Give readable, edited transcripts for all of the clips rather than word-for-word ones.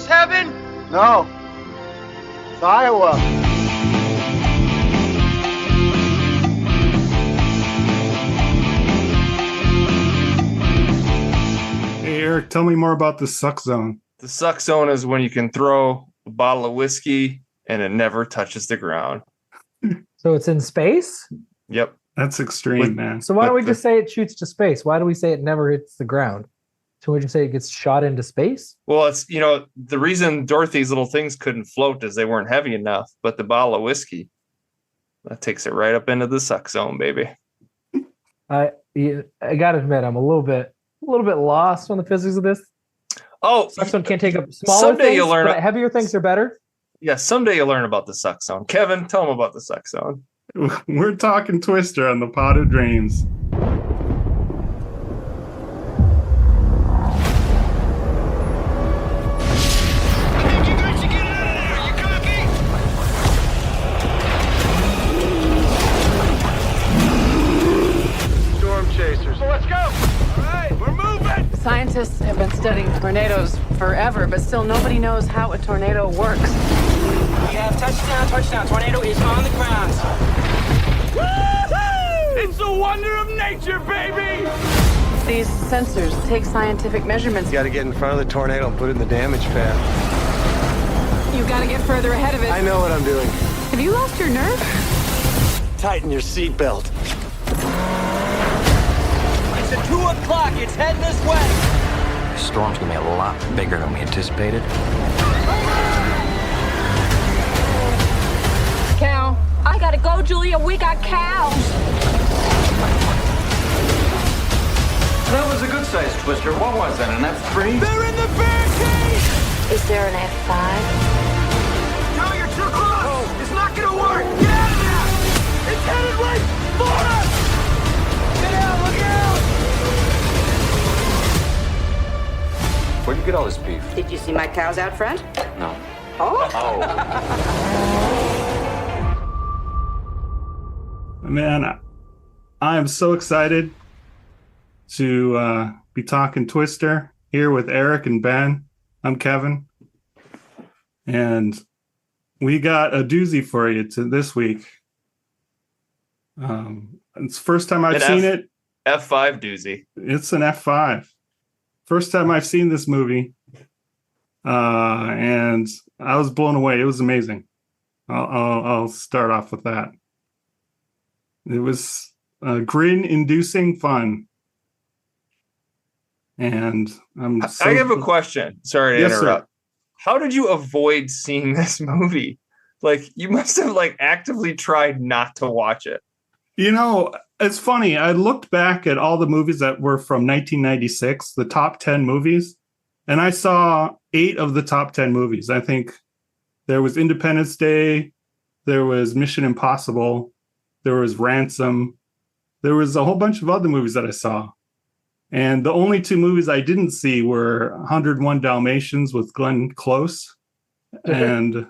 heaven? No. It's Iowa. Hey, Eric, tell me more about the suck zone. The suck zone is when you can throw a bottle of whiskey and it never touches the ground. So it's in space? Yep. That's extreme, man. So why don't we just say it shoots to space? Why do we say it never hits the ground? So we just say it gets shot into space? Well, it's, the reason Dorothy's little things couldn't float is they weren't heavy enough, but the bottle of whiskey, that takes it right up into the suck zone, baby. I got to admit, I'm a little bit lost on the physics of this. Oh, suck zone can't take up smaller someday things, you'll learn. But heavier things are better. Yeah, someday you'll learn about the suck zone. Kevin, tell them about the suck zone. We're talking Twister on the Pot of Dreams. Scientists have been studying tornadoes forever, but still nobody knows how a tornado works. We have touchdown. Tornado is on the ground. Woo-hoo! It's a wonder of nature, baby! These sensors take scientific measurements. You gotta get in front of the tornado and put it in the damage path. You gotta get further ahead of it. I know what I'm doing. Have you lost your nerve? Tighten your seatbelt. It's at 2 o'clock. It's heading this way. The storm's gonna be a lot bigger than we anticipated. Cow. I gotta go, Julia. We got cows. That was a good-sized Twister. What was that, an F3? They're in the barricade! Is there an F5? No, you're too close! It's not gonna work! Get out of there! It's headed right for us! Get out, look out! Where'd you get all this beef? Did you see my cows out front? No. Oh? Man, I am so excited to be talking Twister here with Eric and Ben. I'm Kevin. And we got a doozy for you this week. It's the first time I've seen it. F5 doozy. It's an F5. First time I've seen this movie. And I was blown away. It was amazing. I'll start off with that. It was grin-inducing fun. And I have a question. Sorry to interrupt. Sir. How did you avoid seeing this movie? Like, you must have actively tried not to watch it. It's funny. I looked back at all the movies that were from 1996, the top 10 movies, and I saw 8 of the top 10 movies. I think there was Independence Day, there was Mission Impossible, there was Ransom, there was a whole bunch of other movies that I saw. And the only 2 movies I didn't see were 101 Dalmatians with Glenn Close and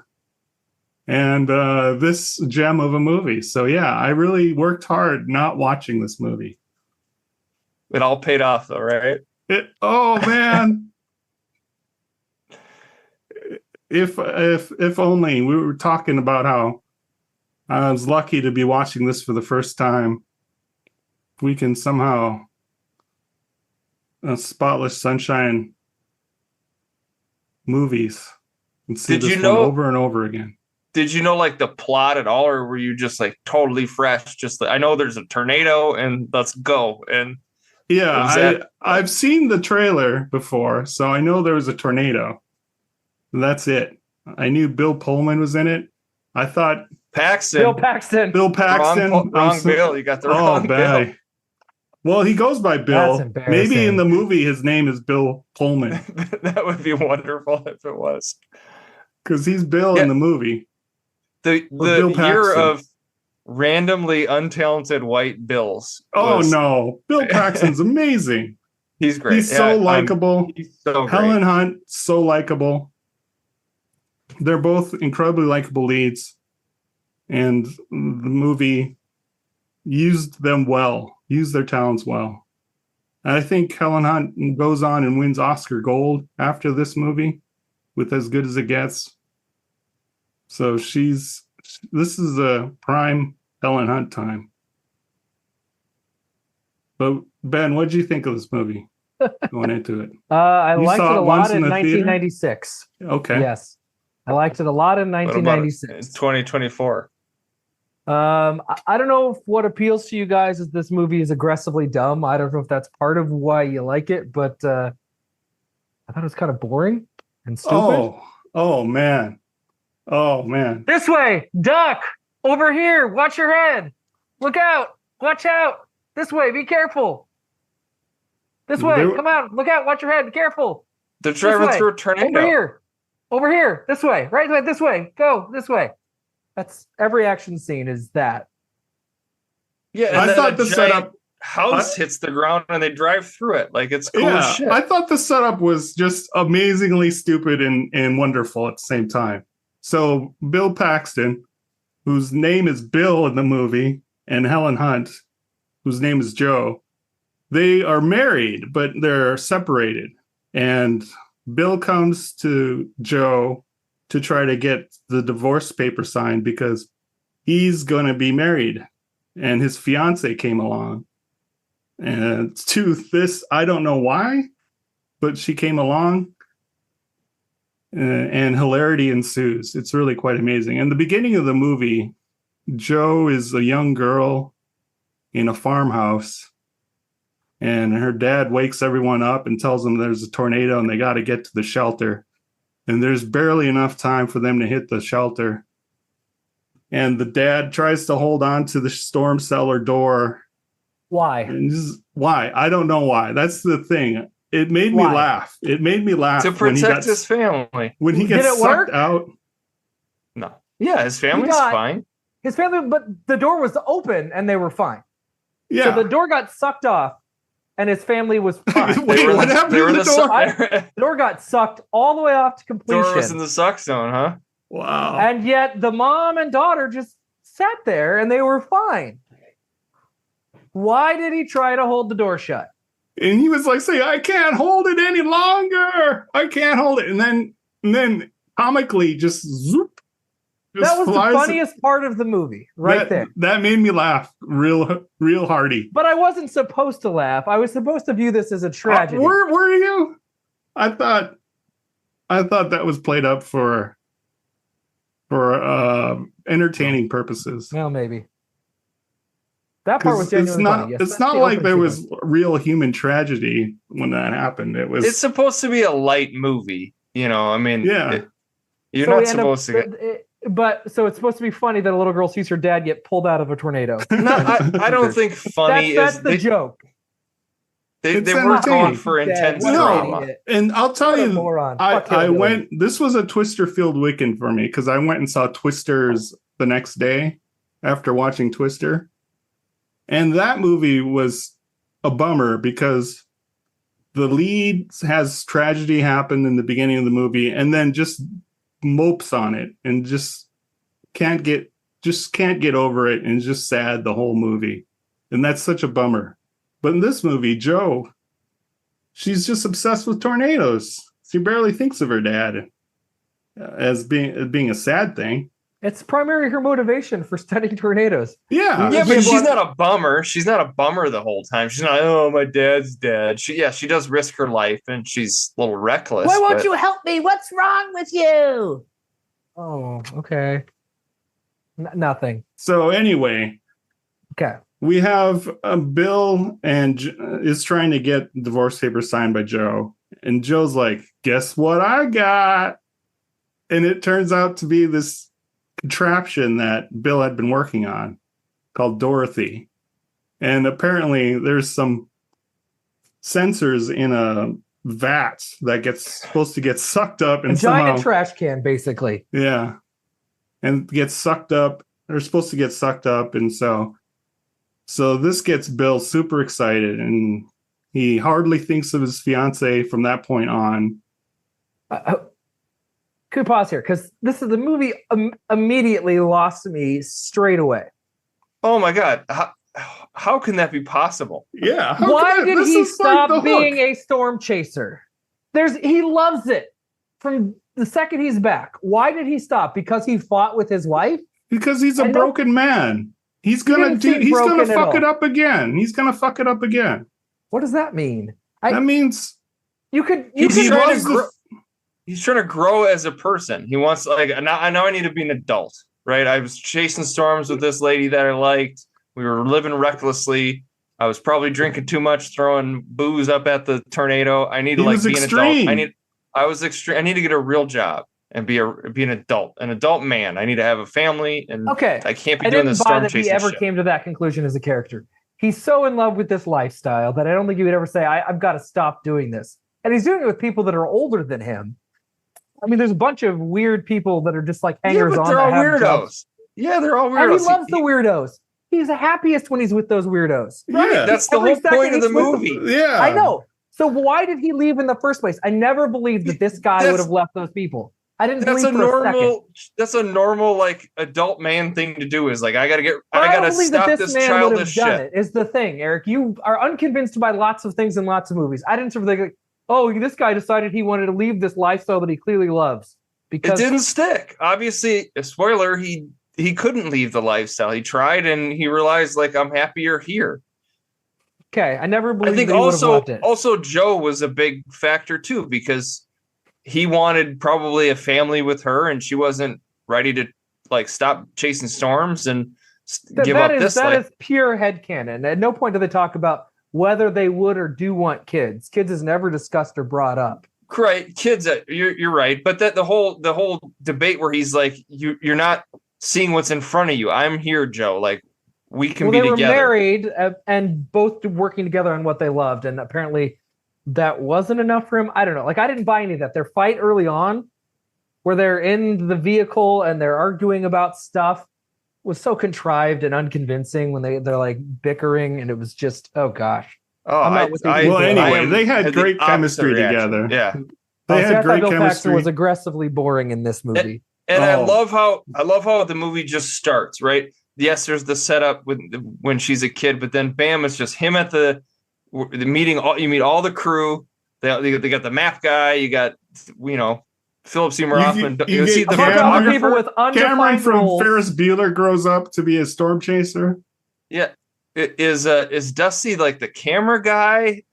this gem of a movie. So yeah, I really worked hard not watching this movie. It all paid off though, right? Oh man. If only. We were talking about how I was lucky to be watching this for the first time. We can somehow Spotless Sunshine movies and see this one over and over again. Did you know the plot at all, or were you just totally fresh? I know there's a tornado and let's go. And yeah, I've seen the trailer before, so I know there was a tornado. That's it. I knew Bill Pullman was in it. I thought Bill Paxton. Wrong Bill. You got the wrong Bill. Well, he goes by Bill. Maybe in the movie his name is Bill Pullman. That would be wonderful if it was. Because he's Bill in the movie. The year of randomly untalented white Bills. No. Bill Paxton's amazing. He's great. He's so likable. He's so great. Helen Hunt, so likable. They're both incredibly likable leads. And the movie used them well. Use their talents well. And I think Helen Hunt goes on and wins Oscar Gold after this movie. with As Good as It Gets. So this is a prime Helen Hunt time. But Ben, what did you think of this movie going into it? I You liked it saw a it once lot in in the theater? 1996. Okay. Yes, I liked it a lot in What about 1996. 2024? I don't know if what appeals to you guys is this movie is aggressively dumb. I don't know if that's part of why you like it, but I thought it was kind of boring and stupid. Oh man. Oh man. This way, duck! Over here, watch your head! Look out! Watch out! This way, be careful! This way, come on, look out, watch your head, be careful! They're driving through a tornado. Over here, this way, right, this way, go, this way. That's every action scene is that. Yeah, and I thought the setup house hits the ground and they drive through it. Like it's cool as shit. I thought the setup was just amazingly stupid and wonderful at the same time. So Bill Paxton, whose name is Bill in the movie, and Helen Hunt, whose name is Joe, they are married, but they're separated. And Bill comes to Joe to try to get the divorce paper signed because he's going to be married. And his fiance came along. And to this, I don't know why, but she came along. And hilarity ensues. It's really quite amazing. In the beginning of the movie, Joe is a young girl in a farmhouse, and her dad wakes everyone up and tells them there's a tornado and they got to get to the shelter. And there's barely enough time for them to hit the shelter. And the dad tries to hold on to the storm cellar door. Why? Why? I don't know why. That's the thing. It made me laugh. It made me laugh to protect his family. When he gets sucked out. No. Yeah, his family's fine. His family, but the door was open and they were fine. Yeah. So the door got sucked off and his family was fine. Wait, what happened to the door? The door got sucked all the way off to completion. Door was in the suck zone, huh? Wow. And yet the mom and daughter just sat there and they were fine. Why did he try to hold the door shut? And he was like saying, I can't hold it any longer. I can't hold it. And then comically just zoop. That was the funniest part of the movie there. That made me laugh real hearty. But I wasn't supposed to laugh. I was supposed to view this as a tragedy. Were you? I thought that was played up for entertaining purposes. Well, maybe. That part was genuinely funny. Yes, it's not like there was real human tragedy when that happened. It's supposed to be a light movie, you know. I mean, yeah. You're not supposed to get. So it's supposed to be funny that a little girl sees her dad get pulled out of a tornado. No, I don't think funny that's the joke. They weren't going for intense drama. And I'll tell you, I went. This was a Twister-filled weekend for me because I went and saw Twisters the next day after watching Twister. And that movie was a bummer because the lead has tragedy happen in the beginning of the movie and then just mopes on it and just can't get over it and just sad the whole movie. And that's such a bummer. But in this movie, Joe, she's just obsessed with tornadoes. She barely thinks of her dad as being a sad thing. It's primarily her motivation for studying tornadoes. Yeah. Yeah, but she's not a bummer. She's not a bummer the whole time. She's not, oh, my dad's dead. She does risk her life and she's a little reckless. Why won't you help me? What's wrong with you? Oh, okay. Nothing. So anyway. Okay. We have Bill and is trying to get divorce papers signed by Joe. And Joe's like, guess what I got? And it turns out to be this contraption that Bill had been working on called Dorothy. And apparently there's some sensors in a vat that gets supposed to get sucked up and a giant trash can, basically. Yeah. And gets sucked up. They're supposed to get sucked up. And so this gets Bill super excited and he hardly thinks of his fiance from that point on. Could pause here because the movie immediately lost me straight away. Oh my God. How can that be possible? Yeah. Why did he stop being a storm chaser? He loves it. from the second he's back, why did he stop? Because he fought with his wife? Because he's a broken man. He's gonna fuck it up again. He's gonna fuck it up again. What does that mean? That means he's trying to grow as a person. He wants, like, I know I need to be an adult, right? I was chasing storms with this lady that I liked. We were living recklessly. I was probably drinking too much, throwing booze up at the tornado. I need to be an adult. I need to get a real job and be an adult man. I need to have a family, and I can't be doing this storm chasing shit. He ever came to that conclusion as a character. He's so in love with this lifestyle that I don't think he would ever say, I've got to stop doing this. And he's doing it with people that are older than him. I mean, there's a bunch of weird people that are just like hangers on. They're all weirdos. Yeah, they're all weirdos. And he loves the weirdos. He's the happiest when he's with those weirdos. Right. Yeah. That's the whole point of the movie. Yeah. I know. So why did he leave in the first place? I never believed that this guy would have left those people. I didn't believe for a second. That's a normal, like, adult man thing to do, is like, I gotta stop this childish shit. Is the thing, Eric. You are unconvinced by lots of things in lots of movies. I didn't sort of think, oh, this guy decided he wanted to leave this lifestyle that he clearly loves. Because it didn't stick. Obviously, a spoiler, he couldn't leave the lifestyle. He tried and he realized, like, I'm happier here. Okay, I never believed. I think also Joe was a big factor too, because he wanted probably a family with her, and she wasn't ready to, like, stop chasing storms and give up this life. That is pure headcanon. At no point do they talk about whether they would or do want kids. Kids is never discussed or brought up. Right, kids. You're right, but the whole debate where he's like, you're not seeing what's in front of you. I'm here, Joe. Like, we can be together. They were married and both working together on what they loved, and apparently that wasn't enough for him. I don't know. Like, I didn't buy any of that. Their fight early on, where they're in the vehicle and they're arguing about stuff, was so contrived and unconvincing when they're like bickering, and it was just, oh gosh. They had great chemistry together. Yeah, they had great Bill chemistry. Paxton was aggressively boring in this movie. And I love how the movie just starts, right? Yes, there's the setup when she's a kid, but then bam, it's just him at the meeting. You meet all the crew. They got the map guy. You got, Philip Seymour Hoffman. You see the people with Cameron from roles. Ferris Bueller grows up to be a storm chaser. Yeah, is Dusty like the camera guy?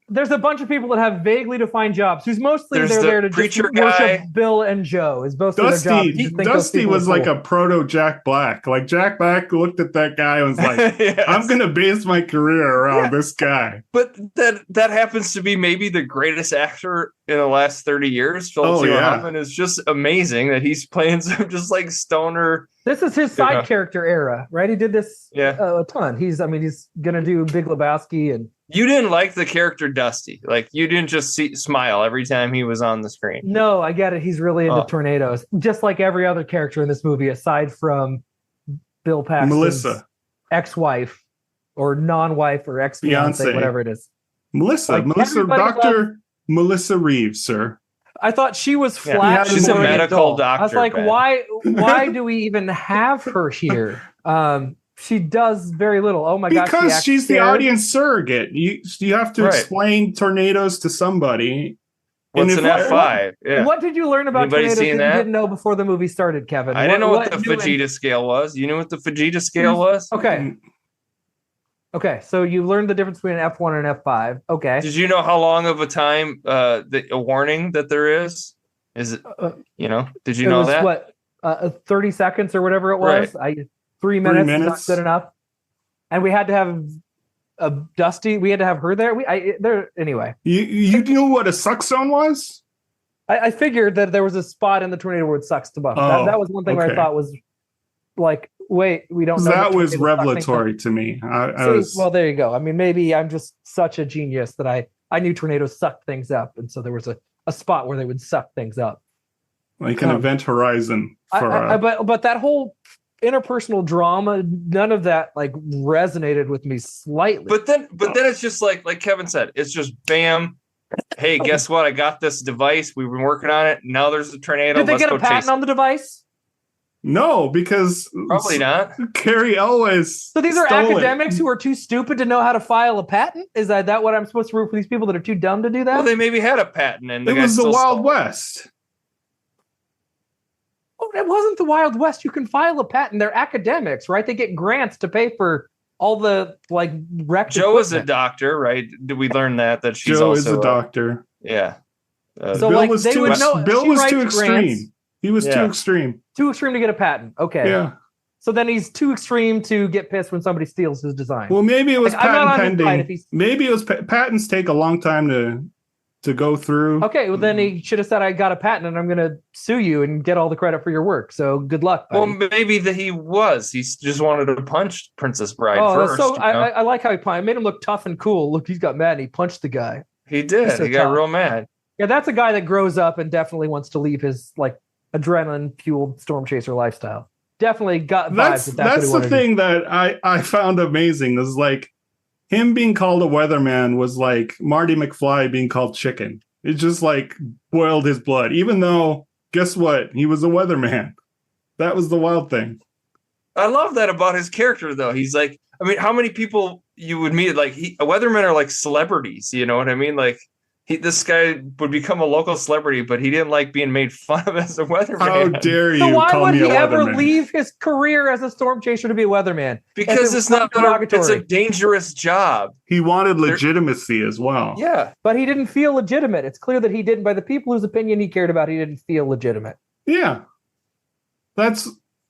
There's a bunch of people that have vaguely defined jobs. Who's mostly they're there to just worship Bill and Joe. Is both their jobs. Dusty was like a proto Jack Black. Like, Jack Black looked at that guy and was like, yes. I'm gonna base my career around this guy. But that happens to be maybe the greatest actor in the last 30 years. Philip Seymour Hoffman is just amazing that he's playing some just like stoner. This is his side character era, right? He did this a ton. He's gonna do Big Lebowski. And you didn't like the character Dusty. Like, you didn't just smile every time he was on the screen. No, I get it. He's really into tornadoes, just like every other character in this movie, aside from Bill Paxton's Melissa, ex-wife or non-wife or ex-fiance, whatever it is. Melissa, Dr. Melissa Reeves, sir. I thought she was flat. She's a medical doctor. I was like, why do we even have her here? She does very little. Oh my gosh. Because she's the audience surrogate. You have to explain tornadoes to somebody. What's an F5? Yeah. What did you learn about tornadoes that you didn't know before the movie started, Kevin? I didn't know what the Fujita scale was. You knew what the Fujita scale was? Okay, so you learned the difference between an F1 and an F5. Okay. Did you know how long of a time a warning that there is? Is it, did you know that? What, 30 seconds or whatever it was? Right. 3 minutes is not good enough. And we had to have Dusty. We had to have her there. Anyway. You knew what a suck zone was? I figured that there was a spot in the tornado where it sucks to buff. That was one thing where I thought was like, wait, we don't know. That was revelatory to me. Well, there you go. I mean, maybe I'm just such a genius that I knew tornadoes sucked things up. And so there was a spot where they would suck things up. Like an event horizon. But that whole interpersonal drama, none of that like resonated with me slightly. But then it's just like Kevin said, it's just bam. Hey, guess what? I got this device. We've been working on it. Now there's a tornado. Did they get a patent on the device? No, because Probably not. Carrie Elwes. So these are stole academics who are too stupid to know how to file a patent? Is that what I'm supposed to root for these people that are too dumb to do that? Well, they maybe had a patent and the It guy was the still Wild stole it. West. Oh, it wasn't the Wild West. You can file a patent. They're academics, right? They get grants to pay for all the like wrecked Joe is a equipment. doctor, right? Did we learn that she's Joe also is a doctor. yeah. So Bill like was they too, would know. Bill she was writes too extreme. grants. He was too Yeah. extreme. Too extreme to get a patent. Okay. Yeah. So then he's too extreme to get pissed when somebody steals his design. Well, maybe it was Like, I'm not patent on his side if pending. he's- Maybe it was patents take a long time to go through. Okay, well then he should have said, "I got a patent and I'm going to sue you and get all the credit for your work." So good luck. Well, buddy. maybe that he just wanted to punch Princess Bride Oh, first. so you know? I like how he made him look tough and cool. Look, he's got mad and he punched the guy. He did. He's so He got tough. real mad. Yeah, that's a guy that grows up and definitely wants to leave his like adrenaline fueled storm chaser lifestyle. Definitely got vibes. That's the thing that I found amazing is like him being called a weatherman was like Marty McFly being called chicken. It just like boiled his blood, even though guess what? He was a weatherman. That was the wild thing. I love that about his character, though. He's like, I mean, how many people you would meet? Like, weathermen are like celebrities. You know what I mean? Like, this guy would become a local celebrity, but he didn't like being made fun of as a weatherman. How dare you So why call would me he a ever weatherman? leave his career as a storm chaser to be a weatherman? Because it's not it's a dangerous job. He wanted legitimacy as well. Yeah. But he didn't feel legitimate. It's clear that he didn't, by the people whose opinion he cared about, he didn't feel legitimate. Yeah. That's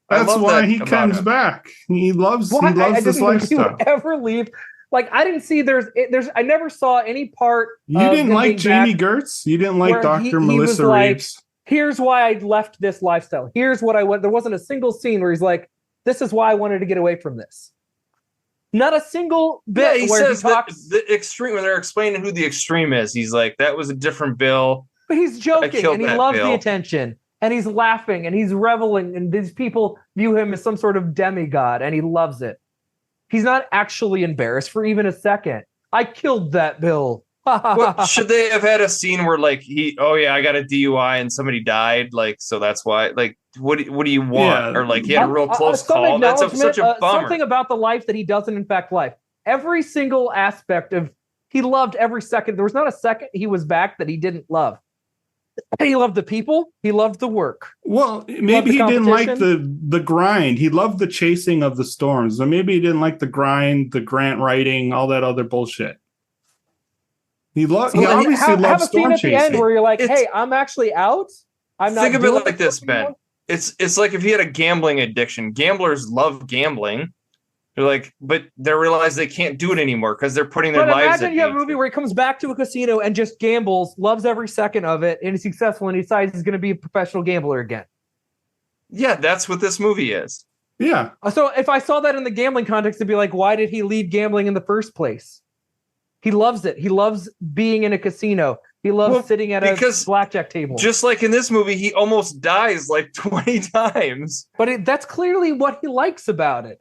love why that he about comes him. back. He loves Well, he I loves didn't this even think he lifestyle. would ever leave. Like I didn't see there's I never saw any part. You of didn't him like being Jamie back Gertz? You didn't like where Dr. he was Melissa like, Reeves? Here's why I left this lifestyle. Here's what I went. There wasn't a single scene where he's like, "This is why I wanted to get away from this." Not a single bit He where says he talks. that the extreme when they're explaining who the extreme is. He's like, that was a different Bill. But he's joking killed and he that loves Bill. the attention and he's laughing and he's reveling and these people view him as some sort of demigod and he loves it. He's not actually embarrassed for even a second. I killed that Bill. What, should they have had a scene where like I got a DUI and somebody died, like, so that's why, like, what do you want? Yeah. Or like he had a real close Some call. That's acknowledgement, such a bummer. something about the life that he doesn't in fact life. Every single aspect of he loved every second. There was not a second he was back that he didn't love. He loved the people. He loved the work. Well, loved maybe the he didn't like competition. the grind. He loved the chasing of the storms. Or maybe he didn't like the grind, the grant writing, all that other bullshit. He obviously have loved a scene storm at the end chasing. where you're like, It's- "Hey, I'm actually out. I'm not." Think of it doing like this, Ben. anymore." It's like if he had a gambling addiction. Gamblers love gambling. They're like, but they realize they can't do it anymore because they're putting their But lives imagine at you have a risk. movie where he comes back to a casino and just gambles, loves every second of it, and is successful, and he decides he's going to be a professional gambler again. Yeah, that's what this movie is. Yeah. So if I saw that in the gambling context, it'd be like, why did he leave gambling in the first place? He loves it. He loves being in a casino. He loves sitting at a blackjack table. Just like in this movie, he almost dies like 20 times. But that's clearly what he likes about it.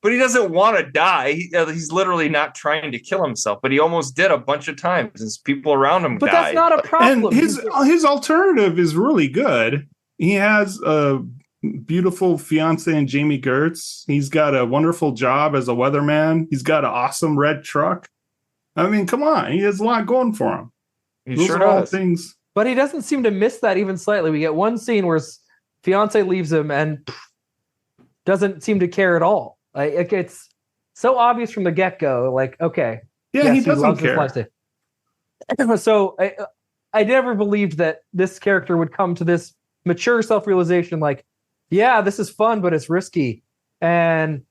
But he doesn't want to die. He's literally not trying to kill himself, but he almost did a bunch of times as people around him But died. that's not a problem. And his alternative is really good. He has a beautiful fiance in Jamie Gertz. He's got a wonderful job as a weatherman. He's got an awesome red truck. I mean, come on. He has a lot going for him. He Those sure are all does. things. But he doesn't seem to miss that even slightly. We get one scene where his fiance leaves him and doesn't seem to care at all. Like it's so obvious from the get-go. Like, okay, Yeah, yes, he doesn't loves his care. lifestyle. So I never believed that this character would come to this mature self-realization. Like, yeah, this is fun, but it's risky. And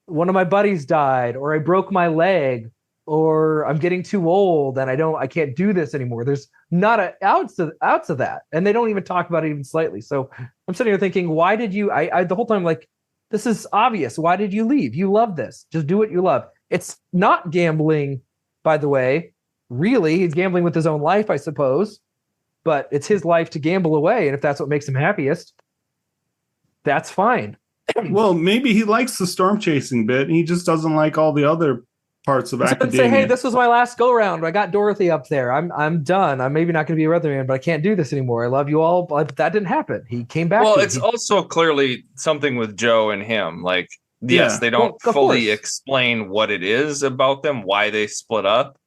one of my buddies died, or I broke my leg, or I'm getting too old and I can't do this anymore. There's not a outs of that. And they don't even talk about it even slightly. So I'm sitting here thinking, why did you, I the whole time, like, this is obvious. Why did you leave? You love this. Just do what you love. It's not gambling, by the way. Really, he's gambling with his own life, I suppose. But it's his life to gamble away. And if that's what makes him happiest, that's fine. Well, maybe he likes the storm chasing bit. And he just doesn't like all the other parts of So academia. say, hey, this was my last go round. I got Dorothy up there. I'm done. I'm maybe not going to be a Weatherman, but I can't do this anymore. I love you all, but that didn't happen. He came back. Well, to it's also clearly something with Joe and him. Like, yes, Yeah. they don't Well, of fully course. explain what it is about them, why they split up,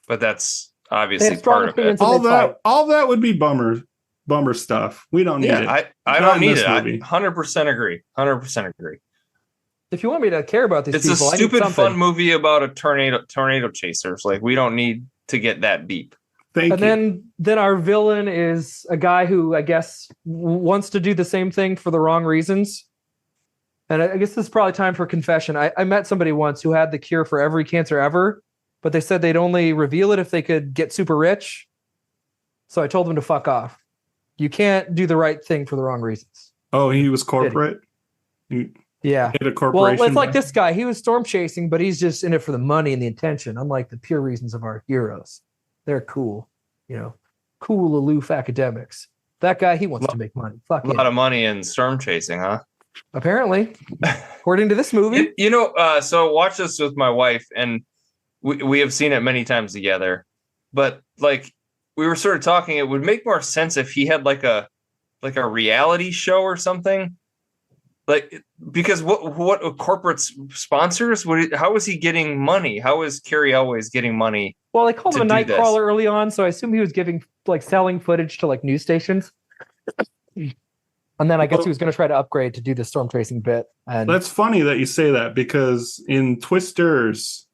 but that's They obviously have strong part of it. opinions and they fight. All that would be bummer stuff. We don't need it. I Not don't in need this it. I movie. 100% agree. 100% agree. If you want me to care about these It's people, a I need stupid, something. fun movie about a tornado chasers. Like, we don't need to get that deep. Thank And you. then our villain is a guy who I guess wants to do the same thing for the wrong reasons. And I guess this is probably time for confession. I met somebody once who had the cure for every cancer ever, but they said they'd only reveal it if they could get super rich. So I told them to fuck off. You can't do the right thing for the wrong reasons. Oh, he was corporate. Yeah. Hit a Well, corporation. it's like this guy. He was storm chasing, but he's just in it for the money and the attention, unlike the pure reasons of our heroes. They're cool, cool, aloof academics. That guy, he wants to make money. Fuck A lot of money in storm chasing, huh? Apparently, according to this movie. So watch this with my wife, and we have seen it many times together. But like, we were sort of talking, it would make more sense if he had like a reality show or something. Like, because what corporate sponsors? How is he getting money? How is Carrie always getting money? Well, they called him a to do night this? crawler early on, so I assume he was selling footage to like news stations. And then I guess he was going to try to upgrade to do the storm chasing bit. And That's funny that you say that, because in Twisters,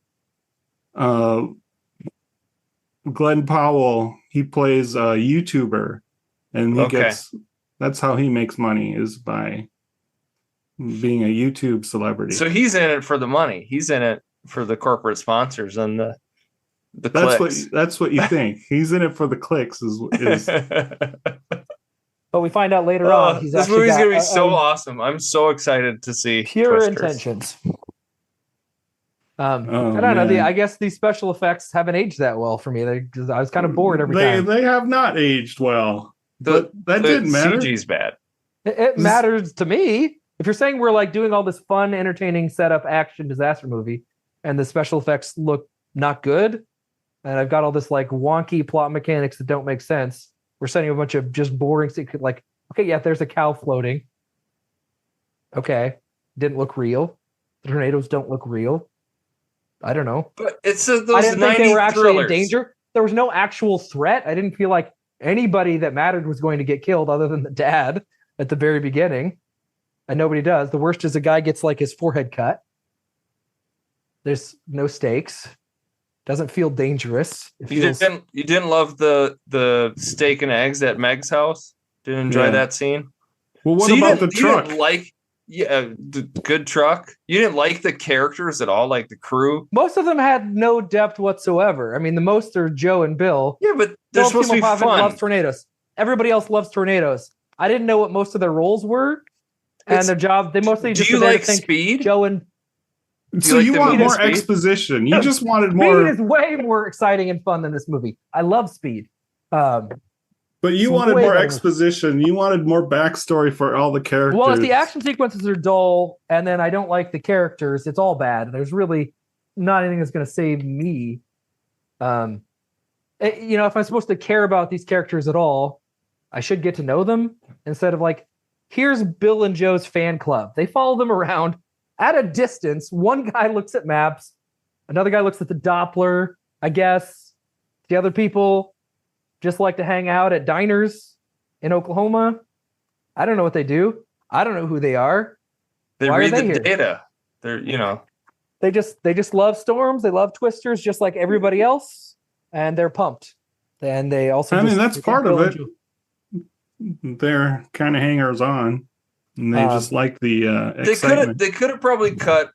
Glenn Powell, he plays a YouTuber, and that's how he makes money, is by being a YouTube celebrity. So he's in it for the money. He's in it for the corporate sponsors and the clicks. That's what you think. He's in it for the clicks. But we find out later on he's this actually movie's got gonna be so awesome. I'm so excited to see pure Twisters. intentions. I don't know. I guess these special effects haven't aged that well for me. I was kind of bored every time. They have not aged well, but that didn't matter. CG's bad. It matters to me. If you're saying we're like doing all this fun, entertaining setup action disaster movie, and the special effects look not good, and I've got all this like wonky plot mechanics that don't make sense, we're setting a bunch of just boring, like, okay, yeah, there's a cow floating. Okay, didn't look real. The tornadoes don't look real. I don't know. But it's those I didn't think they were actually thrillers. in danger. There was no actual threat. I didn't feel like anybody that mattered was going to get killed other than the dad at the very beginning. And nobody does. The worst is a guy gets like his forehead cut. There's no stakes. Doesn't feel dangerous. You didn't love the steak and eggs at Meg's house? Didn't enjoy that scene? Well, what So you about the didn't- you truck? didn't like the good truck. You didn't like the characters at all, like the crew. Most of them had no depth whatsoever. I mean, the most are Joe and Bill. Yeah, but they're Bill supposed to be Timopov fun. loves tornadoes. Everybody else loves tornadoes. I didn't know what most of their roles were, and their job. They mostly Do just you were there to like think Speed? Joe and So like you the want movie more Speed? exposition. You just wanted Speed more, is way more exciting and fun than this movie. I love Speed. but you it's wanted way more better. exposition. You wanted more backstory for all the characters. Well, if the action sequences are dull and then I don't like the characters, it's all bad. There's really not anything that's going to save me. If I'm supposed to care about these characters at all, I should get to know them instead of like, here's Bill and Joe's fan club. They follow them around at a distance. One guy looks at maps, another guy looks at the Doppler, I guess. The other people just like to hang out at diners in Oklahoma. I don't know what they do. I don't know who they are. They Why are read they the here? data. They're They just love storms. They love twisters just like everybody else, and they're pumped. And they also that's part of it. They're kind of hangers on, and they just like the excitement. They could have probably cut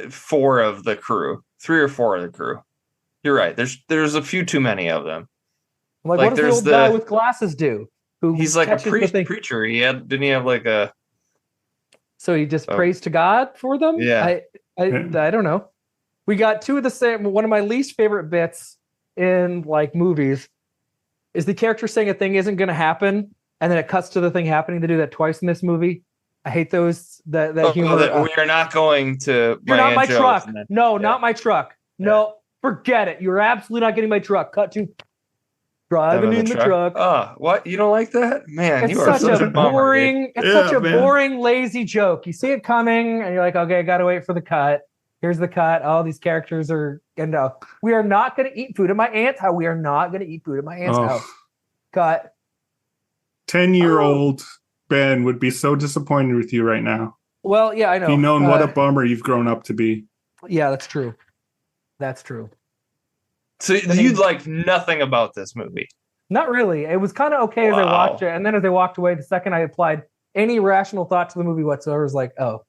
4 of the crew, 3 or 4 of the crew. You're right. There's a few too many of them. Like, like, what does the there's old guy with glasses do? Who He's like a catches the thing? preacher. Didn't he have like a? So he just prays to God for them? Yeah. I don't know. We got 2 of the same. One of my least favorite bits in like movies is the character saying a thing isn't going to happen, and then it cuts to the thing happening. They do that twice in this movie. I hate those that humor. We are not going to. You're not my Joe's truck. and then- No, yeah. not my truck. No, forget it. You're absolutely not getting my truck. Cut to driving in the truck. Oh, what? You don't like that? Man, It's you are such a bummer, boring. dude. It's such a boring, lazy joke. You see it coming, and you're like, okay, gotta wait for the cut. Here's the cut. All these characters are, and we are not going to eat food at my aunt's house. We are not going to eat food at my aunt's house. Cut. 10-year-old Ben would be so disappointed with you right now. Well, yeah, I know. He known what a bummer you've grown up to be. Yeah, that's true. That's true. So you'd like nothing about this movie? Not really. It was kind of okay as I watched it, and then as I walked away, the second I applied any rational thought to the movie whatsoever, I was like, oh.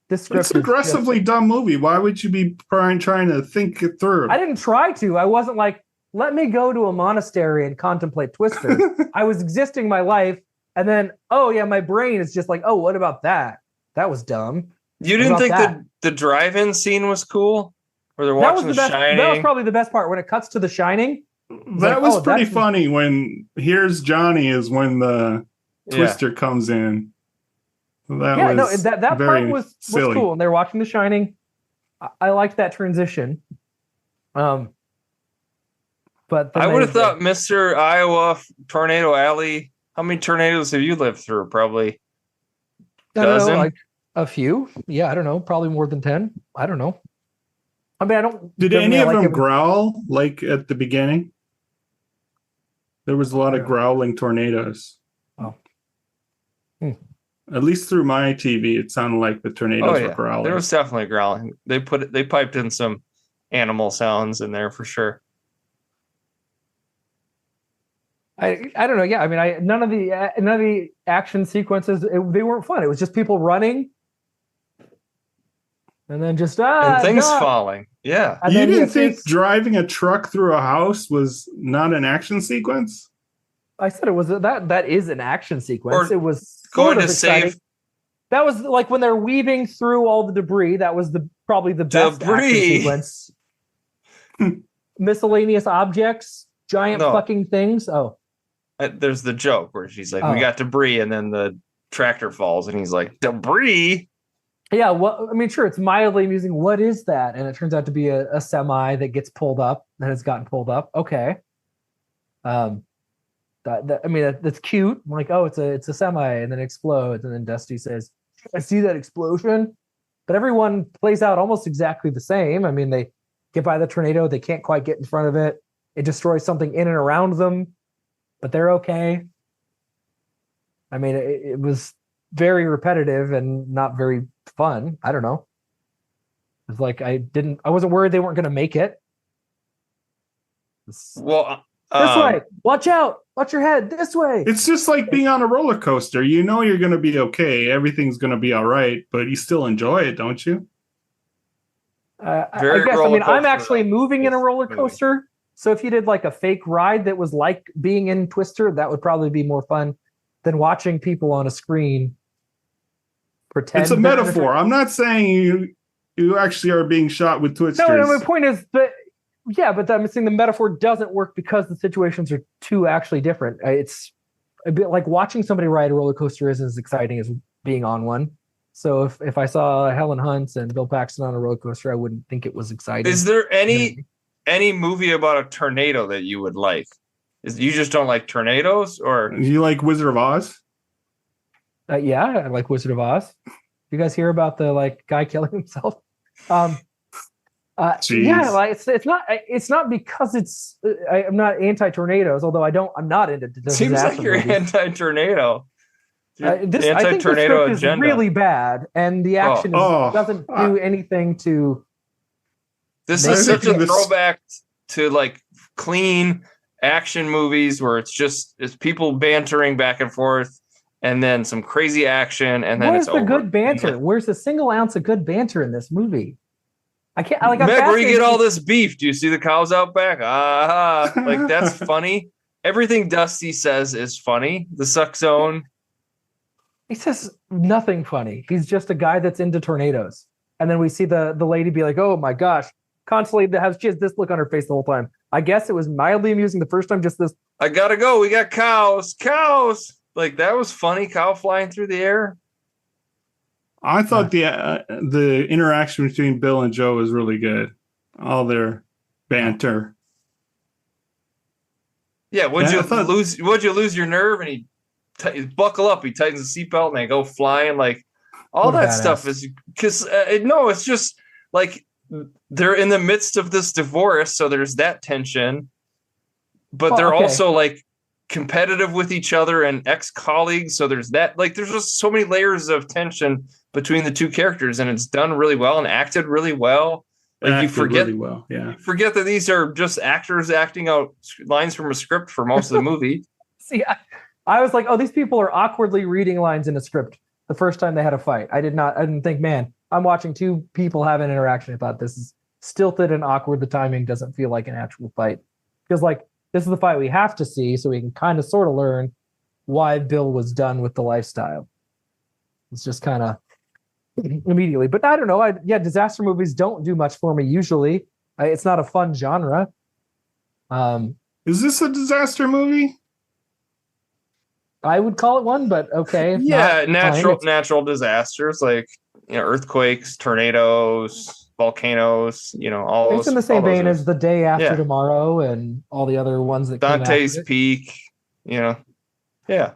This script it's an aggressively dumb movie. Why would you be trying to think it through? I didn't try to. I wasn't like, let me go to a monastery and contemplate Twister. I was existing my life, and then, oh yeah, my brain is just like, oh, what about that? That was dumb. You didn't think that the drive-in scene was cool? Where they're watching The Shining? That was probably the best part. When it cuts to The Shining. That was pretty funny when Here's Johnny is when the Twister comes in. That part was cool. And they're watching The Shining. I liked that transition. But I would have thought Mr. Iowa Tornado Alley. How many tornadoes have you lived through? Probably a dozen? Like a few. Yeah, I don't know. Probably more than 10. I don't know. I mean, I don't. Did any of them growl like at the beginning? There was a lot of growling tornadoes. Oh. At least through my TV, it sounded like the tornadoes were growling. There was definitely growling. They piped in some animal sounds in there for sure. I don't know. Yeah, I mean, none of the action sequences they weren't fun. It was just people running, and then just and things falling. Yeah, and you didn't think driving a truck through a house was not an action sequence? I said it was that is an action sequence. Or it was going to save. That was like when they're weaving through all the debris. That was probably the best action sequence. Miscellaneous objects, giant fucking things. Oh, there's the joke where she's like, "We got debris," and then the tractor falls, and he's like, "Debris." Yeah, well, I mean, sure, it's mildly amusing. What is that? And it turns out to be a semi that gets pulled up, that has gotten pulled up. Okay. I mean, that's cute. I'm like, oh, it's a semi, and then it explodes, and then Dusty says, "I see that explosion," but everyone plays out almost exactly the same. I mean, they get by the tornado, they can't quite get in front of it. It destroys something in and around them, but they're okay. I mean, it was very repetitive and not very fun. I don't know. It's like I wasn't worried they weren't going to make it. Well, this way. Watch out. Watch your head. This way. It's just like being on a roller coaster. You know you're going to be okay. Everything's going to be all right, but you still enjoy it, don't you? I guess. I mean, I'm actually moving in a roller coaster. So if you did like a fake ride that was like being in Twister, that would probably be more fun than watching people on a screen pretend. It's a metaphor. I'm not saying you actually are being shot with twisters. No, my point is that, yeah, but I'm saying the metaphor doesn't work because the situations are too actually different. It's a bit like watching somebody ride a roller coaster isn't as exciting as being on one. So if I saw Helen Hunt and Bill Paxton on a roller coaster, I wouldn't think it was exciting. Is there any movie about a tornado that you would like? You just don't like tornadoes, or you like Wizard of Oz? Yeah, I like Wizard of Oz. You guys hear about the guy killing himself? Yeah, like it's not because I'm not anti-tornadoes, although I'm not into disaster. Seems like you're anti-tornado. I think the script is really bad, and the action doesn't do anything to. This is such a throwback to like clean action movies where it's people bantering back and forth, and then some crazy action, and then Where's it's over. Where's the good banter? Where's the single ounce of good banter in this movie? I can't. Meg, where you get all this beef? Do you see the cows out back? Like that's funny. Everything Dusty says is funny. The suck zone. He says nothing funny. He's just a guy that's into tornadoes. And then we see the lady be like, "Oh my gosh!" Constantly she has this look on her face the whole time. I guess it was mildly amusing the first time. Just this. I gotta go. We got cows. Like that was funny. Cow flying through the air. I thought the interaction between Bill and Joe was really good. All their banter. Yeah, would you lose your nerve? And he buckle up. He tightens the seatbelt and they go flying. Like all that stuff is because no, it's just like they're in the midst of this divorce, so there's that tension. But they're also like competitive with each other and ex-colleagues, so there's that. Like there's just so many layers of tension between the two characters, and it's done really well and acted really well. Like you forget that these are just actors acting out lines from a script for most of the movie. See, I was like, oh, these people are awkwardly reading lines in a script the first time they had a fight. I didn't think, man, I'm watching two people have an interaction. I thought this is stilted and awkward. The timing doesn't feel like an actual fight. Because like this is the fight we have to see so we can kind of sort of learn why Bill was done with the lifestyle. It's just kind of immediately. But I don't know. Disaster movies don't do much for me usually. It's not a fun genre. Is this a disaster movie? I would call it one, but okay. Yeah, natural disasters like earthquakes, tornadoes, volcanoes. All it's those, in the same vein as The Day After Tomorrow and all the other ones that Dante's came after Peak. Yeah. Yeah.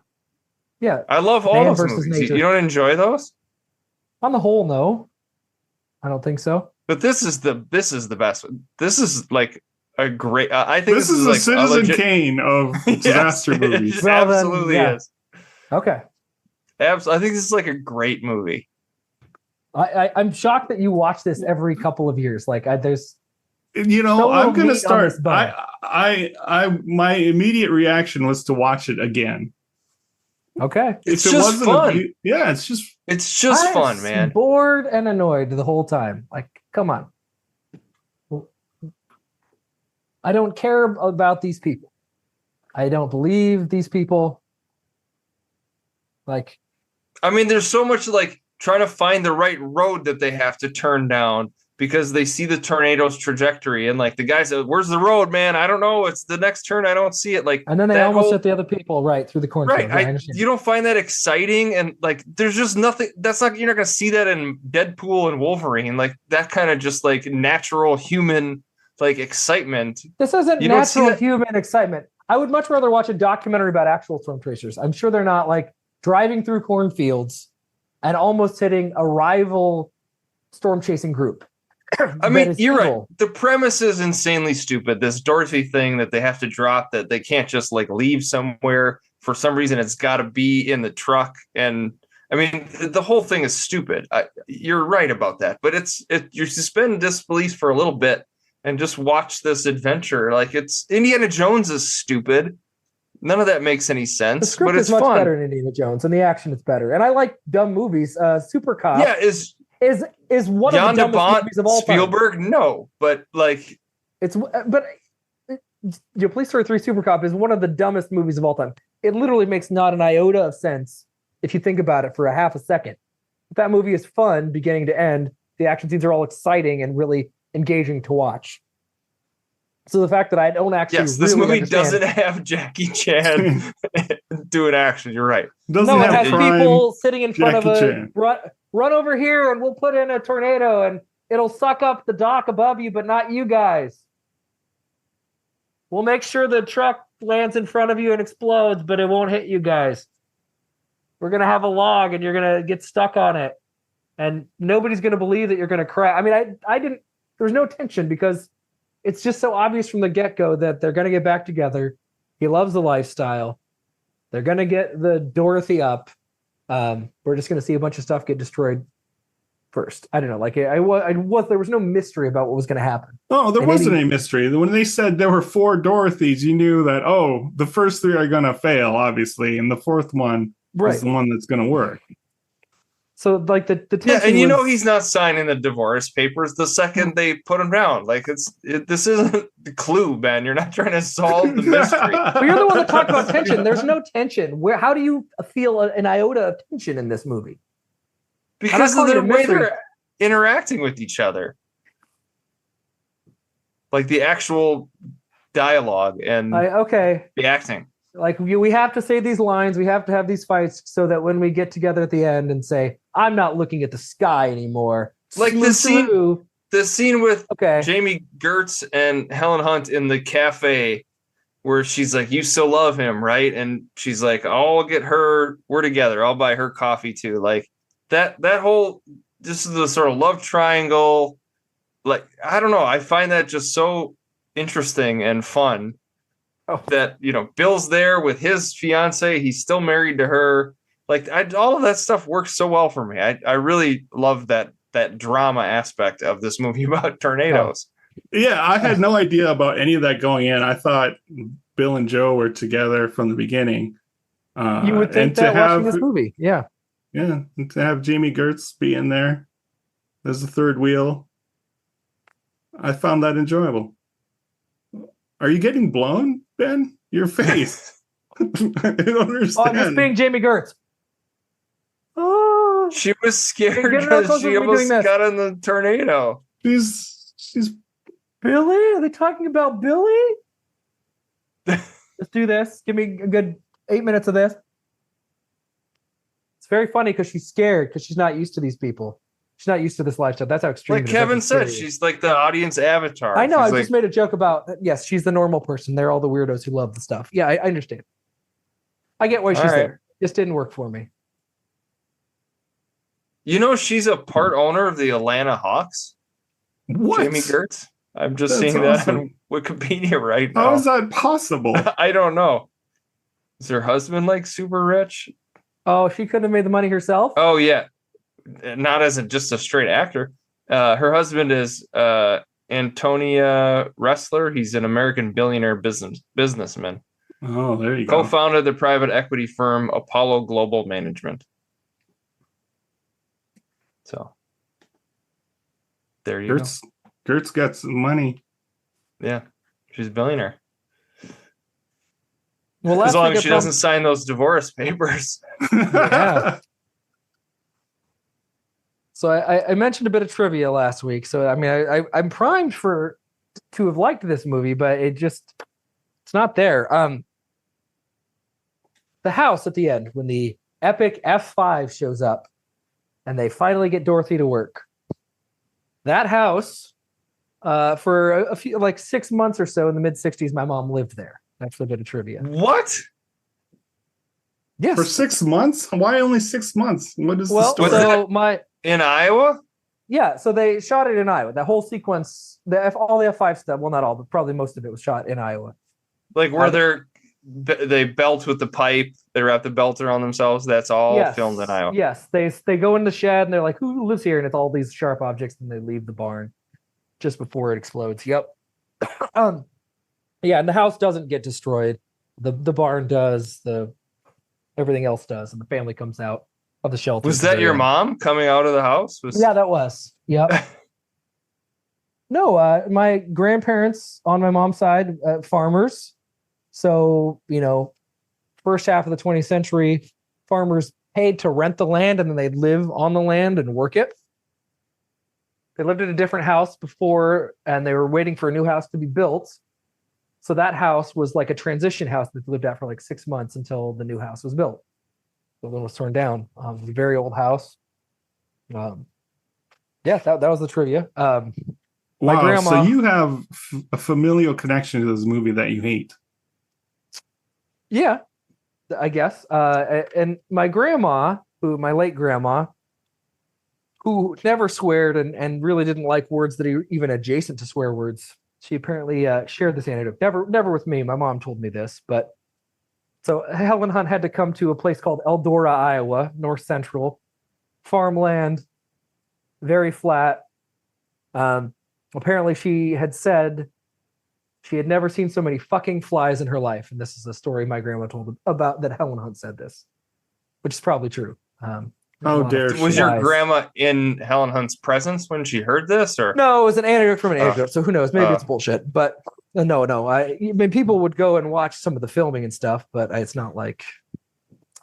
I love all those movies. Nature. You don't enjoy those? On the whole, no. I don't think so. But this is the best one. This is like a great. I think this is a like Citizen Kane of disaster movies. It absolutely is. Okay. I think this is like a great movie. I'm shocked that you watch this every couple of years. Like there's. I'm going to start. My immediate reaction was to watch it again. Okay. It's just fun. It's just fun, man. Bored and annoyed the whole time. Like, come on. I don't care about these people. I don't believe these people. Like, I mean, there's so much like trying to find the right road that they have to turn down because they see the tornado's trajectory and like the guy says, "Where's the road, man? I don't know. It's the next turn. I don't see it." Like, and then they almost hit the other people right through the cornfield. Right. You don't find that exciting, and like, there's just nothing. You're not going to see that in Deadpool and Wolverine. Like that kind of just like natural human like excitement. This isn't natural human excitement. I would much rather watch a documentary about actual storm tracers. I'm sure they're not like driving through cornfields and almost hitting a rival storm chasing group. I mean, you're right. The premise is insanely stupid. This Dorothy thing that they have to drop, that they can't just like leave somewhere for some reason. It's got to be in the truck. And I mean, the whole thing is stupid. You're right about that. But you suspend disbelief for a little bit and just watch this adventure. Like it's Indiana Jones is stupid. None of that makes any sense. The script but it's is much fun. better than Indiana Jones, and the action is better. And I like dumb movies. Super Cop. Yeah, is one of the dumbest movies of all time. Spielberg? No, but like Police Story 3 Super Cop is one of the dumbest movies of all time. It literally makes not an iota of sense if you think about it for a half a second. But that movie is fun beginning to end. The action scenes are all exciting and really engaging to watch. So the fact that I don't actually this movie doesn't have Jackie Chan doing action. You're right. It has people sitting in front of a run over here and we'll put in a tornado and it'll suck up the dock above you, but not you guys. We'll make sure the truck lands in front of you and explodes, but it won't hit you guys. We're going to have a log and you're going to get stuck on it. And nobody's going to believe that you're going to crash. I mean, there was no tension because it's just so obvious from the get-go that they're going to get back together. He loves the lifestyle. They're going to get the Dorothy up. We're just going to see a bunch of stuff get destroyed first. I don't know. Like there was no mystery about what was going to happen. Oh, there wasn't any mystery. When they said there were 4 Dorothys, you knew that, the first 3 are going to fail, obviously. And the fourth one is the one that's going to work. So like the and he's not signing the divorce papers the second they put him down. Like this isn't the Clue, Ben. You're not trying to solve the mystery. But you're the one that talked about tension. There's no tension. How do you feel an iota of tension in this movie? Because of the way they're interacting with each other, like the actual dialogue and the acting. Like we have to say these lines. We have to have these fights so that when we get together at the end and say, I'm not looking at the sky anymore. Like Smoocheroo. the scene with Okay. Jamie Gertz and Helen Hunt in the cafe where she's like, you still love him, right? And she's like, I'll get her, we're together. I'll buy her coffee too. Like that whole, this is the sort of love triangle. Like, I don't know. I find that just so interesting and fun that, you know, Bill's there with his fiance. He's still married to her. Like all of that stuff works so well for me. I really love that drama aspect of this movie about tornadoes. Yeah, I had no idea about any of that going in. I thought Bill and Joe were together from the beginning. You would think that watching this movie. Yeah. Yeah. And to have Jamie Gertz be in there as the third wheel, I found that enjoyable. Are you getting blown, Ben? Your face. I don't understand. Oh, I'm just being Jamie Gertz. Oh, she was scared because she almost got in the tornado. She's Billy? Are they talking about Billy? Let's do this. Give me a good 8 minutes of this. It's very funny because she's scared because she's not used to these people. She's not used to this lifestyle. That's how extreme. Like Kevin said, she's like the audience avatar. I know. I like, just made a joke about, yes, she's the normal person. They're all the weirdos who love the stuff. Yeah, I understand. I get why she's there. Just didn't work for me. You know, she's a part owner of the Atlanta Hawks. What? Jamie Gertz. I'm just seeing that on Wikipedia right now. How is that possible? I don't know. Is her husband like super rich? Oh, she couldn't have made the money herself? Oh, yeah. Not as just a straight actor. Her husband is Antonia Ressler. He's an American billionaire businessman. Oh, there you go. Co-founded the private equity firm Apollo Global Management. So there you go. Gertz got some money. Yeah, she's a billionaire. Well, as long as she doesn't sign those divorce papers. Yeah. So I mentioned a bit of trivia last week. So I mean, I'm primed to have liked this movie, but it's not there. The house at the end when the epic F5 shows up, and they finally get Dorothy to work. That house, for a few, like 6 months or so in the mid '60s, my mom lived there. That's a bit of trivia. What? Yes. For 6 months? Why only 6 months? What is the story? So in Iowa? Yeah, so they shot it in Iowa. That whole sequence, all the F5 stuff, well, not all, but probably most of it was shot in Iowa. Like where they belt with the pipe, they wrap the belt around themselves. That's all filmed in Iowa. Yes, they go in the shed and they're like, who lives here? And it's all these sharp objects, and they leave the barn just before it explodes. Yep. Yeah, and the house doesn't get destroyed. The barn does, everything else does, and the family comes out of the shelter. Was that your mom coming out of the house? Yeah, that was. Yep. No, my grandparents on my mom's side, farmers. So, first half of the 20th century, farmers paid to rent the land and then they'd live on the land and work it. They lived in a different house before and they were waiting for a new house to be built. So that house was like a transition house that they lived at for like 6 months until the new house was built. The one was torn down. It was a very old house. Yeah, that was the trivia. My grandma, so you have a familial connection to this movie that you hate. Yeah, I guess. And my grandma, my late grandma, who never sweared and really didn't like words that are even adjacent to swear words, she apparently shared this anecdote. Never with me. My mom told me this, but so Helen Hunt had to come to a place called Eldora, Iowa, north central, farmland, very flat. Apparently she had said she had never seen so many fucking flies in her life. And this is a story my grandma told about that Helen Hunt said this, which is probably true. How dare she? Was your grandma in Helen Hunt's presence when she heard this? Or no, it was an anecdote from an anecdote. So who knows? Maybe it's bullshit. But no. I mean, people would go and watch some of the filming and stuff, but it's not like,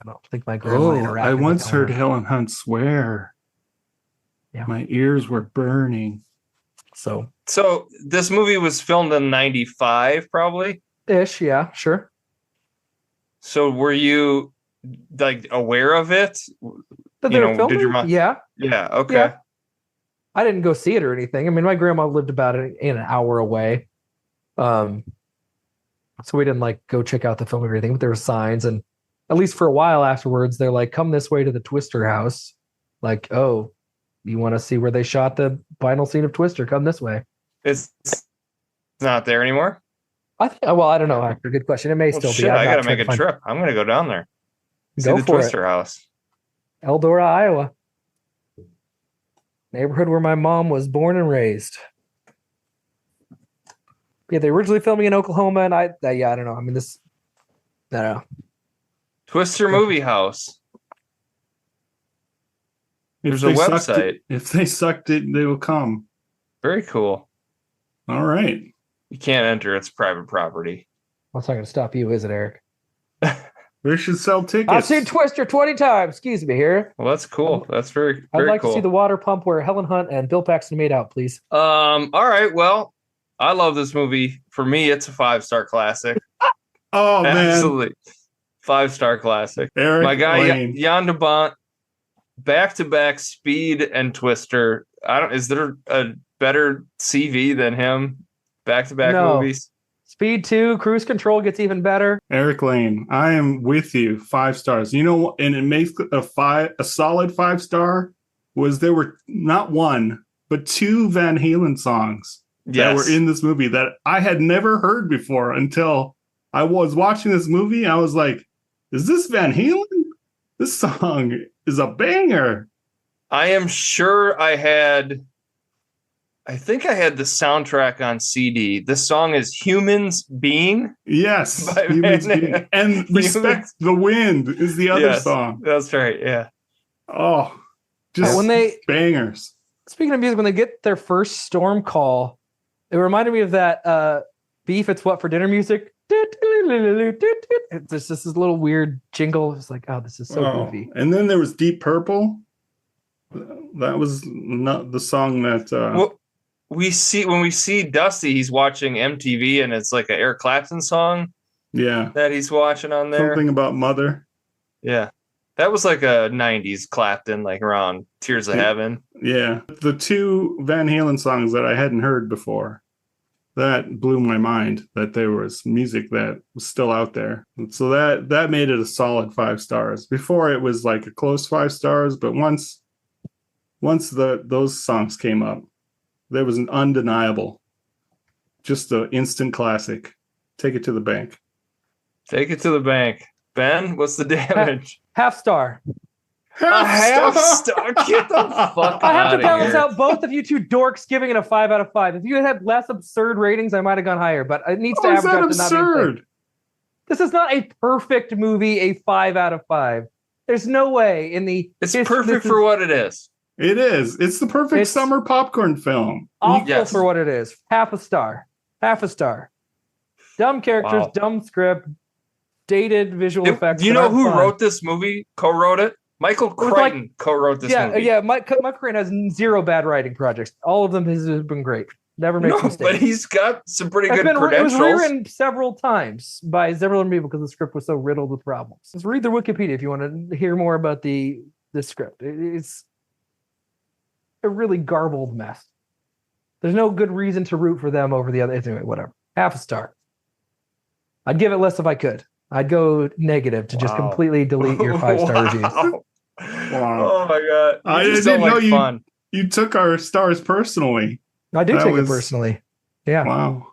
I don't think my grandma interacted. I once heard Helen Hunt swear. Yeah. My ears were burning. So this movie was filmed in 95, probably? Ish, yeah, sure. So were you like aware of it? That You they were know, filming? did your mom? Yeah. Yeah. Okay. Yeah. I didn't go see it or anything. I mean, my grandma lived about an hour away. So we didn't like go check out the film or anything, but there were signs, and at least for a while afterwards, they're like, come this way to the Twister house. Like, oh, you want to see where they shot the final scene of Twister? Come this way. It's not there anymore. I think, well, I don't know. Actor, good question. It may Well, still shit, be. I gotta make a trip. I'm gonna go down there. See Go the for Twister house. Eldora, Iowa. Neighborhood where my mom was born and raised. Yeah, they originally filming in Oklahoma, and I don't know. I mean, I don't know. Twister Movie House. There's a website. If they sucked it, they will come. Very cool. All right. You can't enter. It's private property. That's not going to stop you, is it, Eric? They should sell tickets. I've seen Twister 20 times. Excuse me here. Well, that's cool. That's very I'd like cool. to see the water pump where Helen Hunt and Bill Paxton made out, please. All right. Well, I love this movie. For me, it's a 5-star classic. Oh, man. Absolutely. 5-star classic. Eric My guy, Lane. Jan de Bont, back-to-back Speed and Twister. Is there a better CV than him? Back-to-back movies? Speed 2, Cruise Control gets even better. Eric Lane, I am with you. 5 stars. You know, and it makes a solid 5-star was there were not one, but 2 Van Halen songs that were in this movie that I had never heard before until I was watching this movie. I was like, is this Van Halen? This song is a banger. I am sure I think I had the soundtrack on CD. The song is Humans Being. Yes. Humans Being. And Respect the Wind is the other song. That's right. Yeah. Oh, just bangers. Speaking of music, when they get their first storm call, it reminded me of that Beef, It's What for Dinner music. It's just this little weird jingle. It's like, oh, this is so goofy. And then there was Deep Purple. That was not the song that when we see Dusty, he's watching MTV and it's like an Eric Clapton song. Yeah. That he's watching on there. Something about Mother. Yeah. That was like a 90s Clapton, like around Tears of Heaven. Yeah. The 2 Van Halen songs that I hadn't heard before. That blew my mind that there was music that was still out there. And so that made it a solid 5 stars. Before it was like a close 5 stars, but once those songs came up, there was an undeniable, just an instant classic. Take it to the bank. Take it to the bank. Ben, what's the damage? Half star. A half star? Get the fuck I have to balance here. out both of you two dorks giving it a 5 out of 5. If you had less absurd ratings, I might have gone higher, but it needs to How is average that out to not be absurd? insane. This is not a perfect movie, a 5 out of 5. There's no way in the... It's perfect for what it is. It is. It's the perfect summer popcorn film. Awful for what it is. Half a star. Half a star. Dumb characters, dumb script, dated visual effects. Do you know that who aren't fun. wrote this movie? Co-wrote it? Michael Crichton co-wrote this movie. Yeah, Michael Crichton has 0 bad writing projects. All of them has been great. Never makes mistakes. But he's got some pretty good It credentials. was rewritten several times by several people because the script was so riddled with problems. Just read the Wikipedia if you want to hear more about the script. It's a really garbled mess. There's no good reason to root for them over the other. Anyway, whatever. Half a star. I'd give it less if I could. I'd go negative to just completely delete your 5-star reviews. Wow. Oh my god! I just didn't don't know like fun. you took our stars personally. I do take it personally. Yeah. Wow.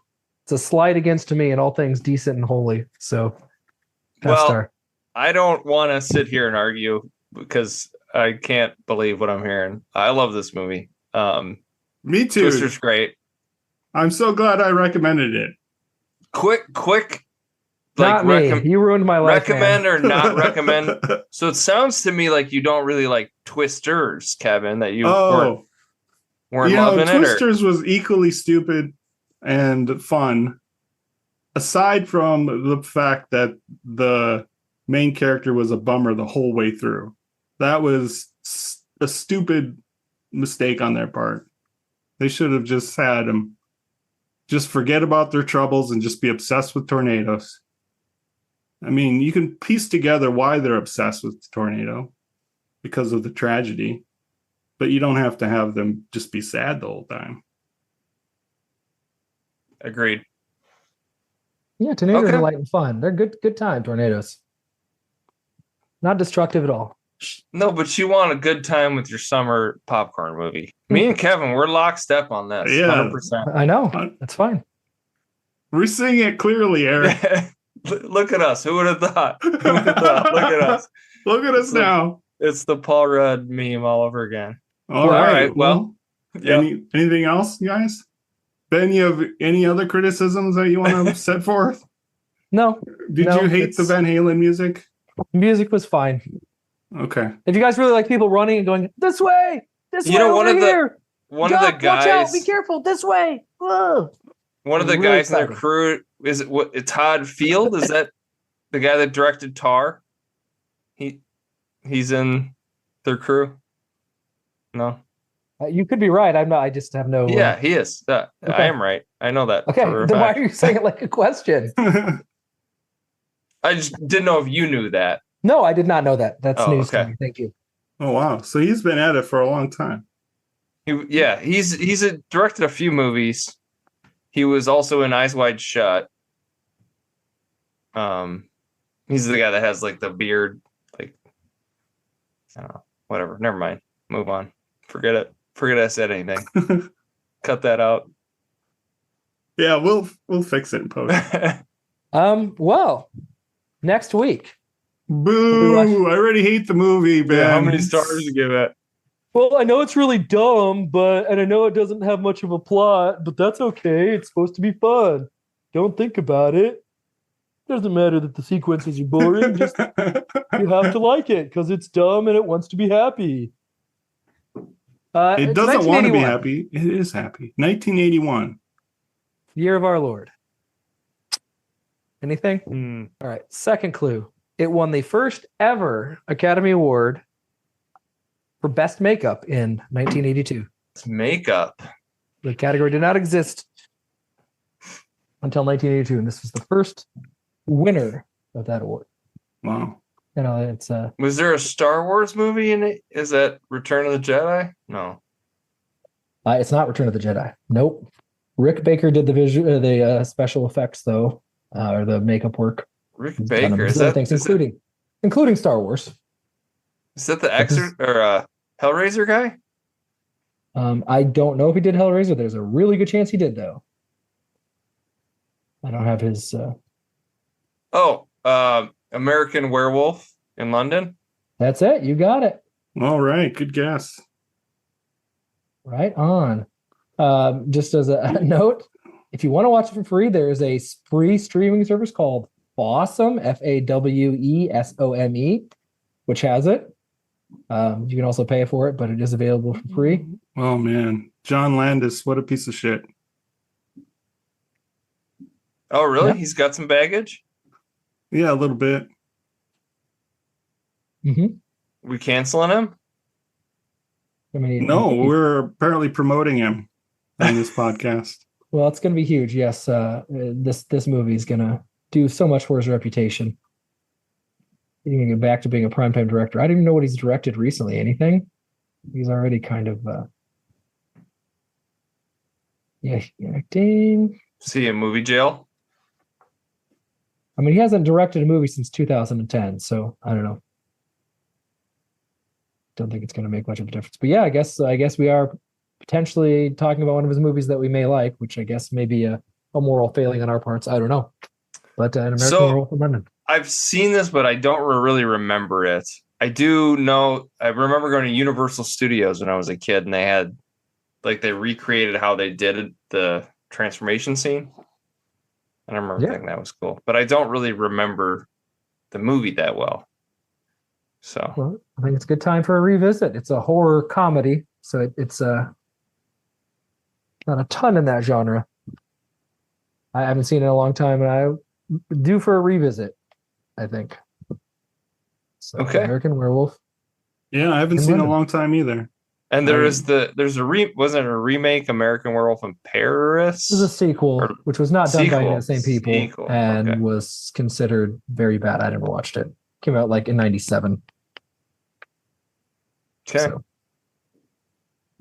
It's a slight against me in all things decent and holy. So, Well, I don't want to sit here and argue because I can't believe what I'm hearing. I love this movie. Me too. Twister's great. I'm so glad I recommended it. Quick. Not me. You ruined my life. Recommend man. or not recommend? So it sounds to me like you don't really like Twisters, Kevin. That you weren't loving it. Twisters was equally stupid and fun. Aside from the fact that the main character was a bummer the whole way through, that was a stupid mistake on their part. They should have just had him just forget about their troubles and just be obsessed with tornadoes. I mean, you can piece together why they're obsessed with the tornado because of the tragedy, but you don't have to have them just be sad the whole time. Agreed. Yeah, tornadoes Okay. are light and fun. They're good time tornadoes. Not destructive at all. No, but you want a good time with your summer popcorn movie. Me and Kevin, we're lockstep on this. Yeah. 100%. I know. That's fine. We're seeing it clearly, Eric. Look at us. Who would have thought? Who would have thought? Look at us. Look at us now. It's the Paul Rudd meme all over again. All right. Well, yeah. Anything else, guys? Ben, you have any other criticisms that you want to set forth? No. Did you hate the Van Halen music? Music was fine. Okay. If you guys really like people running and going this way, You know, over here. one of the guys. Watch out! Be careful! This way! Whoa. One of the Really guys in their exciting. crew is it what? Todd Field, is that the guy that directed Tar? He's in their crew. No. You could be right. I'm not. I just have no. Yeah, he is. I am right. I know that. Okay. for a Then why fact. are you saying it like a question? I just didn't know if you knew that. No, I did not know that. That's Oh, news okay. to me. Thank you. Oh, wow. So he's been at it for a long time. He's directed a few movies. He was also in Eyes Wide Shut. He's the guy that has like the beard, like I don't know, whatever. Never mind. Move on. Forget it. Forget I said anything. Cut that out. Yeah, we'll fix it in post. Well, next week. Boo! I already hate the movie, Ben. Yeah, how many stars do you give it? Well, I know it's really dumb, and I know it doesn't have much of a plot, but that's okay. It's supposed to be fun. Don't think about it. Doesn't matter that the sequences are boring. Just you have to like it because it's dumb and it wants to be happy. It It's doesn't want to be 1981. happy. It is happy. 1981. Year of our Lord. Anything? All right. Second clue. It won the first ever Academy Award for Best Makeup in 1982. It's makeup. The category did not exist until 1982, and this was the first winner of that award. Wow. You know, it's Was there a Star Wars movie in it? Is that Return of the Jedi? No. it's not Return of the Jedi. Nope. Rick Baker did the special effects though, or the makeup work. Rick He's done Baker. a Is million that things, including Star Wars. is that the Hellraiser guy? I don't know if he did Hellraiser. There's a really good chance he did though. I don't have his. American Werewolf in London. That's it. You got it. All right. Good guess. Right on. Just as a note, if you want to watch it for free, there is a free streaming service called Fawesome, Fawesome, which has it. You can also pay for it, but it is available for free. Oh man, John Landis, what a piece of shit. Oh, really? Yeah. He's got some baggage? Yeah, a little bit. Mm-hmm. We canceling him? I mean, No, we're apparently promoting him on this podcast. well, it's going to be huge. Yes, this movie is going to do so much for his reputation. He's going to get back to being a primetime director. I don't even know what he's directed recently. Anything? He's already kind of acting. See a movie jail? I mean, he hasn't directed a movie since 2010, so I don't know. Don't think it's going to make much of a difference. But yeah, I guess we are potentially talking about one of his movies that we may like, which I guess may be a moral failing on our parts. I don't know. But an American Werewolf in London. I've seen this, but I don't really remember it. I do know. I remember going to Universal Studios when I was a kid, and they had they recreated how they did the transformation scene. And I remember thinking that was cool, but I don't really remember the movie that well. So Well, I think it's a good time for a revisit. It's a horror comedy, so it's not a ton in that genre. I haven't seen it in a long time, and I due for a revisit, I think. So, Okay. American Werewolf. Yeah, I haven't In seen it in a London. long time either. And there's wasn't it a remake, American Werewolf in Paris? This is a sequel, which was not done by the same people and okay. was considered very bad. I never watched it. Came out like in '97. Okay. So,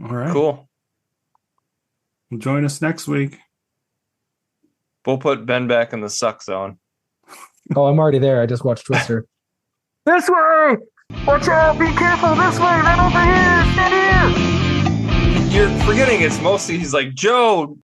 All right. Cool. Join us next week. We'll put Ben back in the suck zone. oh, I'm already there. I just watched Twister. This way! Watch out! Be careful! This way! Then over here! Stand here! You're forgetting it's mostly he's like, Joe,